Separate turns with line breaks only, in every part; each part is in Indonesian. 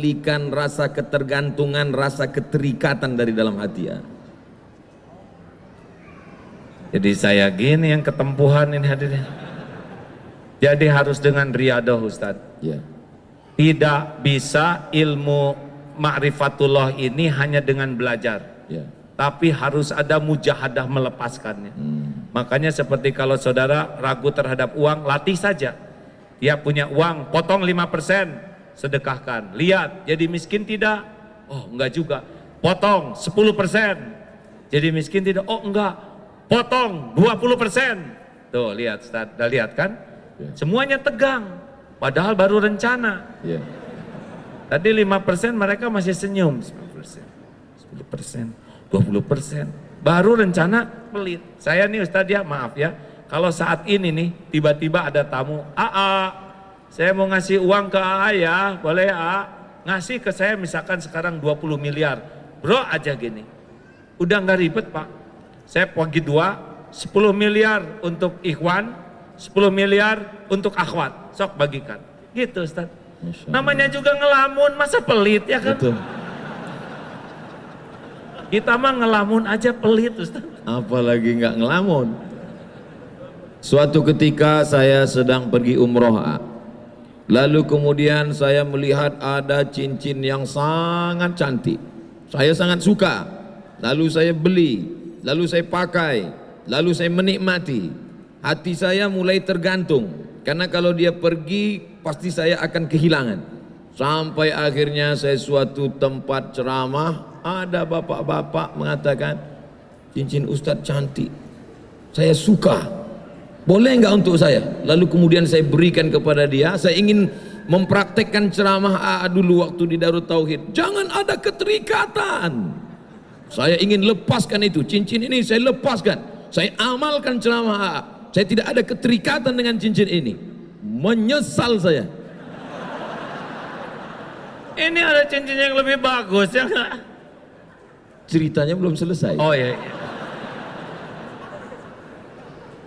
menghilangkan rasa ketergantungan, rasa keterikatan dari dalam hati ya.
Jadi saya gini yang ketempuhan ini hadirin. Jadi harus dengan riadah Ustadz.
Ya.
Tidak bisa ilmu ma'rifatullah ini hanya dengan belajar.
Ya.
Tapi harus ada mujahadah melepaskannya. Makanya seperti kalau saudara ragu terhadap uang, latih saja. Dia punya uang, potong 5%, sedekahkan. Lihat, jadi miskin tidak? Oh enggak juga. Potong 10%, jadi miskin tidak? Oh enggak. Potong 20%. Tuh lihat, Ustaz, udah lihat kan?
Ya.
Semuanya tegang, padahal baru rencana.
Ya.
Tadi 5% mereka masih senyum. 10%, 20%, baru rencana pelit. Saya nih Ustaz ya, maaf ya, kalau saat ini nih tiba-tiba ada tamu, saya mau ngasih uang ke ya, boleh ya? Ngasih ke saya misalkan sekarang 20 miliar, bro aja gini, udah nggak ribet Pak, saya bagi 10 miliar untuk ikhwan, 10 miliar untuk akhwat, sok bagikan, gitu Ustaz. Namanya juga ngelamun, masa pelit ya kan?
Betul.
Kita mah ngelamun aja pelit Ustaz.
Apalagi nggak ngelamun. Suatu ketika saya sedang pergi umroh, lalu kemudian saya melihat ada cincin yang sangat cantik. Saya sangat suka. Lalu saya beli, lalu saya pakai, lalu saya menikmati. Hati saya mulai tergantung, karena kalau dia pergi pasti saya akan kehilangan. Sampai akhirnya saya suatu tempat ceramah, ada bapak-bapak mengatakan, cincin Ustadz cantik, saya suka, boleh nggak untuk saya? Lalu kemudian saya berikan kepada dia. Saya ingin mempraktekkan ceramah dulu waktu di Darut Tauhid, jangan ada keterikatan. Saya ingin lepaskan itu, cincin ini saya lepaskan, saya amalkan ceramah saya tidak ada keterikatan dengan cincin ini. Menyesal saya.
Ini ada cincin yang lebih bagus ya nggak?
Ceritanya belum selesai.
Oh iya.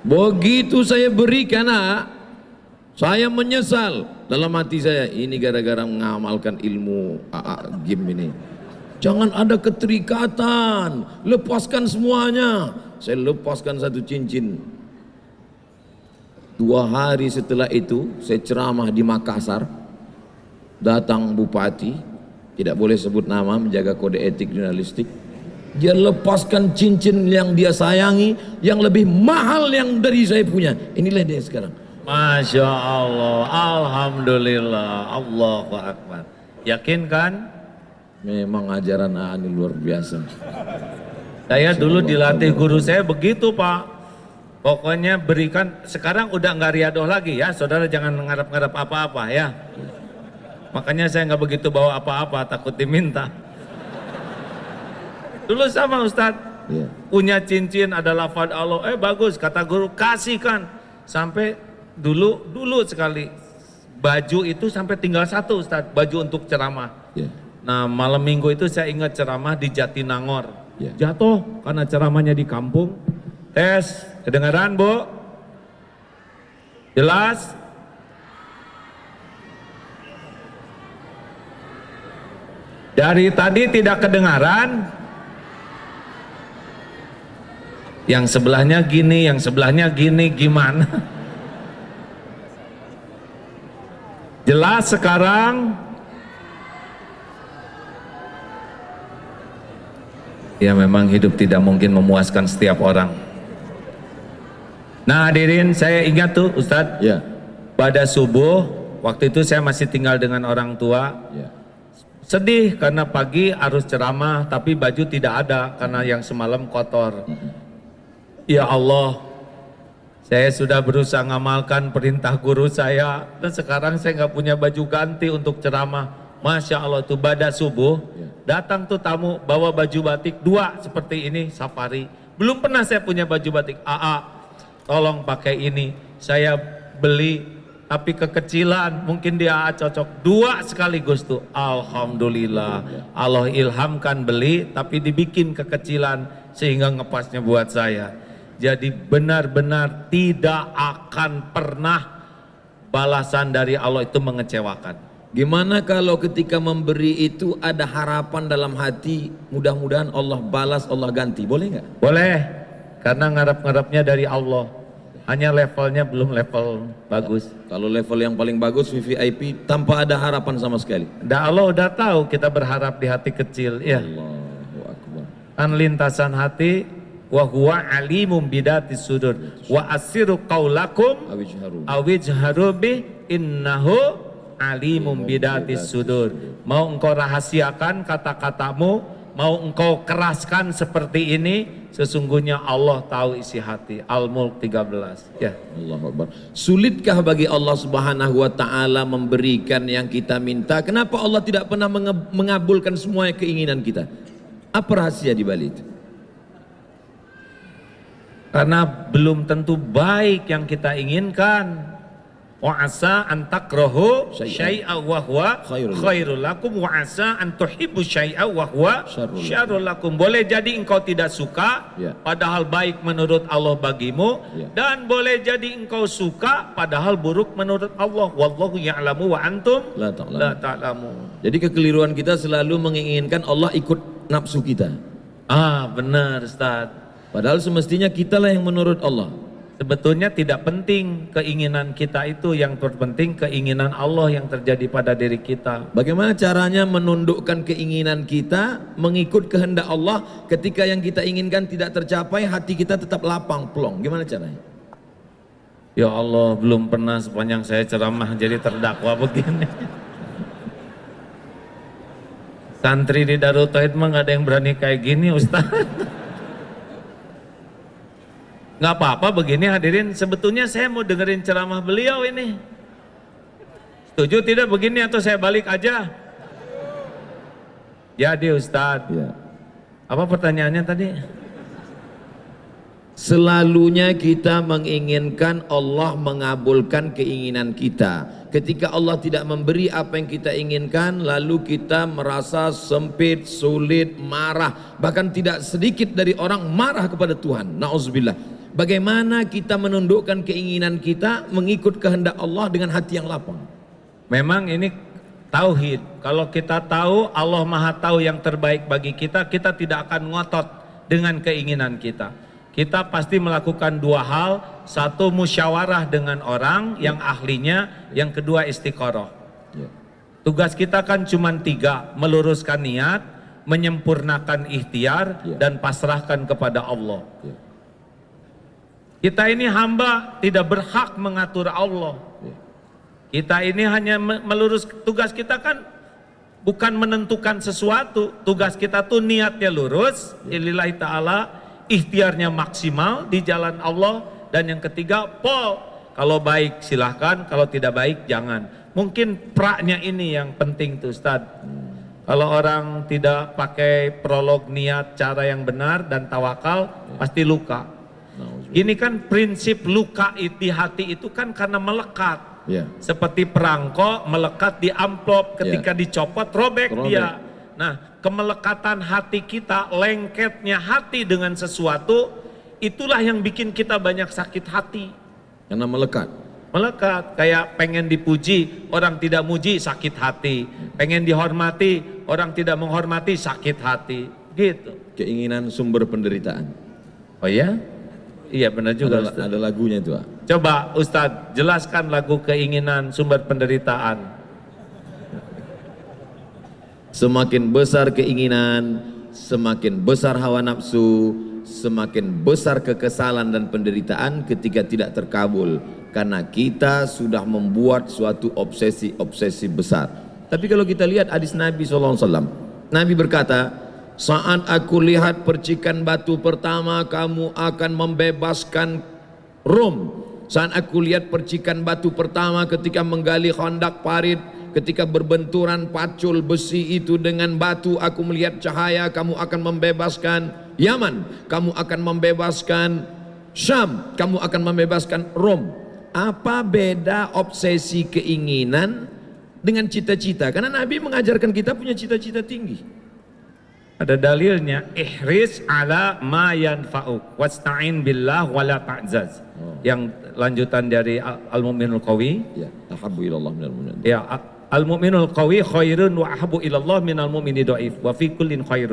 Begitu saya berikan, saya menyesal dalam hati saya. Ini gara-gara mengamalkan ilmu game ini. Jangan ada keterikatan, lepaskan semuanya. Saya lepaskan satu cincin. 2 hari setelah itu saya ceramah di Makassar. Datang bupati, tidak boleh sebut nama, menjaga kode etik jurnalistik. Dia lepaskan cincin yang dia sayangi, yang lebih mahal yang dari saya punya. Inilah dia sekarang.
Masya Allah, alhamdulillah, Allahu Akbar. Yakin kan?
Memang ajaran ini luar biasa.
Saya dulu dilatih guru saya begitu Pak. Pokoknya berikan, sekarang udah nggak riadoh lagi ya, saudara jangan ngarap-ngarap apa-apa ya. Makanya saya nggak begitu bawa apa-apa, takut diminta. Dulu sama Ustadz, punya cincin ada lafaz Allah, bagus kata guru, kasihkan. Sampai dulu sekali baju itu sampai tinggal 1 Ustadz, baju untuk ceramah. Nah malam minggu itu saya ingat ceramah di Jatinangor, jatuh karena ceramahnya di kampung. Tes, kedengaran Bu? Jelas? Dari tadi tidak kedengaran. Yang sebelahnya gini, yang sebelahnya gini, gimana? Jelas sekarang? Ya memang hidup tidak mungkin memuaskan setiap orang. Nah hadirin, saya ingat tuh Ustadz, pada subuh, waktu itu saya masih tinggal dengan orang tua. Sedih karena pagi harus ceramah tapi baju tidak ada karena yang semalam kotor. Ya Allah, saya sudah berusaha ngamalkan perintah guru saya dan sekarang saya nggak punya baju ganti untuk ceramah. Masya Allah tuh pada subuh datang tuh tamu bawa baju batik 2 seperti ini safari. Belum pernah saya punya baju batik. Tolong pakai ini. Saya beli tapi kekecilan, mungkin dia cocok 2 sekaligus tuh. Alhamdulillah, Allah ilhamkan beli tapi dibikin kekecilan sehingga ngepasnya buat saya. Jadi benar-benar tidak akan pernah balasan dari Allah itu mengecewakan.
Gimana kalau ketika memberi itu ada harapan dalam hati, mudah-mudahan Allah balas, Allah ganti, boleh nggak?
Boleh, karena ngarap-ngarapnya dari Allah. Hanya levelnya belum level bagus.
Kalau level yang paling bagus VVIP tanpa ada harapan sama sekali.
Allah udah tahu kita berharap di hati kecil, ya.
Allahu Akbar.
Kan lintasan hati, wa huwa alimum bidatis sudur, wa asiru qaulakum awijharu bi innahu alimum bidatis sudur. Mau engkau rahasiakan kata-katamu, mau engkau keraskan seperti ini, sesungguhnya Allah tahu isi hati. Al-Mulk 13. Ya.
Allahu Akbar. Sulitkah bagi Allah Subhanahu wa taala memberikan yang kita minta? Kenapa Allah tidak pernah mengabulkan semua keinginan kita? Apa rahasia di balik itu?
Karena belum tentu baik yang kita inginkan. Wa asa an takrahu syai'a wa huwa khairul lakum wa asa an tuhibbu syai'a wa huwa syarrul lakum. Boleh jadi engkau tidak suka, padahal baik menurut Allah bagimu, dan boleh jadi engkau suka padahal buruk menurut Allah. Wallahu ya'lamu wa antum la ta'lamun.
Jadi kekeliruan kita selalu menginginkan Allah ikut nafsu kita.
Benar Ustaz.
Padahal semestinya kitalah yang menurut Allah.
Sebetulnya tidak penting keinginan kita itu, yang terpenting keinginan Allah yang terjadi pada diri kita.
Bagaimana caranya menundukkan keinginan kita mengikut kehendak Allah ketika yang kita inginkan tidak tercapai, hati kita tetap lapang plong. Gimana caranya?
Ya Allah, belum pernah sepanjang saya ceramah jadi terdakwa begini. Santri di Darul Tauhid mah nggak ada yang berani kayak gini, Ustaz. Nggak apa-apa begini hadirin, sebetulnya saya mau dengerin ceramah beliau ini. Setuju tidak begini atau saya balik aja? Jadi Ustadz, apa pertanyaannya tadi?
Selalunya kita menginginkan Allah mengabulkan keinginan kita. Ketika Allah tidak memberi apa yang kita inginkan, lalu kita merasa sempit, sulit, marah. Bahkan tidak sedikit dari orang marah kepada Tuhan. Na'udzubillah. Bagaimana kita menundukkan keinginan kita mengikut kehendak Allah dengan hati yang lapang?
Memang ini tauhid. Kalau kita tahu Allah Maha tahu yang terbaik bagi kita, kita tidak akan ngotot dengan keinginan kita. Kita pasti melakukan dua hal. Satu, musyawarah dengan orang yang ahlinya. Yang kedua, istiqoroh. Tugas kita kan cuma 3. Meluruskan niat, menyempurnakan ikhtiar, dan pasrahkan kepada Allah. Kita ini hamba, tidak berhak mengatur Allah. Kita ini hanya melurus, tugas kita kan bukan menentukan sesuatu. Tugas kita tuh niatnya lurus, lillahi ta'ala, ikhtiarnya maksimal di jalan Allah. Dan yang ketiga, kalau baik silahkan, kalau tidak baik jangan. Mungkin praknya ini yang penting tuh Ustaz. Kalau orang tidak pakai prolog niat cara yang benar dan tawakal, pasti luka. Ini kan prinsip luka di hati itu kan karena melekat. Seperti perangko melekat di amplop, ketika dicopot robek dia. Nah, kemelekatan hati kita, lengketnya hati dengan sesuatu, itulah yang bikin kita banyak sakit hati.
Karena melekat.
Melekat, kayak pengen dipuji, orang tidak muji, sakit hati. Pengen dihormati, orang tidak menghormati, sakit hati. Gitu.
Keinginan sumber penderitaan.
Oh ya? Iya benar juga Ustaz.
Ada lagunya itu.
Coba Ustadz jelaskan lagu keinginan sumber penderitaan.
Semakin besar keinginan, semakin besar hawa nafsu, semakin besar kekesalan dan penderitaan ketika tidak terkabul. Karena kita sudah membuat suatu obsesi besar. Tapi kalau kita lihat hadis Nabi SAW, Nabi berkata, saat aku lihat percikan batu pertama, kamu akan membebaskan Rom. Saat aku lihat percikan batu pertama ketika menggali khandak parit, ketika berbenturan pacul besi itu dengan batu, aku melihat cahaya, kamu akan membebaskan Yaman, kamu akan membebaskan Syam, kamu akan membebaskan Rom. Apa beda obsesi keinginan dengan cita-cita? Karena Nabi mengajarkan kita punya cita-cita tinggi.
Ada dalilnya, ihris ala ma yanfa'uk wasta'in billah wala ta'zaz. Yang lanjutan dari Al-Mu'minul Qawi,
ya, tahabbu ilallah minal mu'minin.
Ya, al mu'minul qawi khairun wa ahabu ilallah minal mu'mini dhaif wa fi kullin khairun.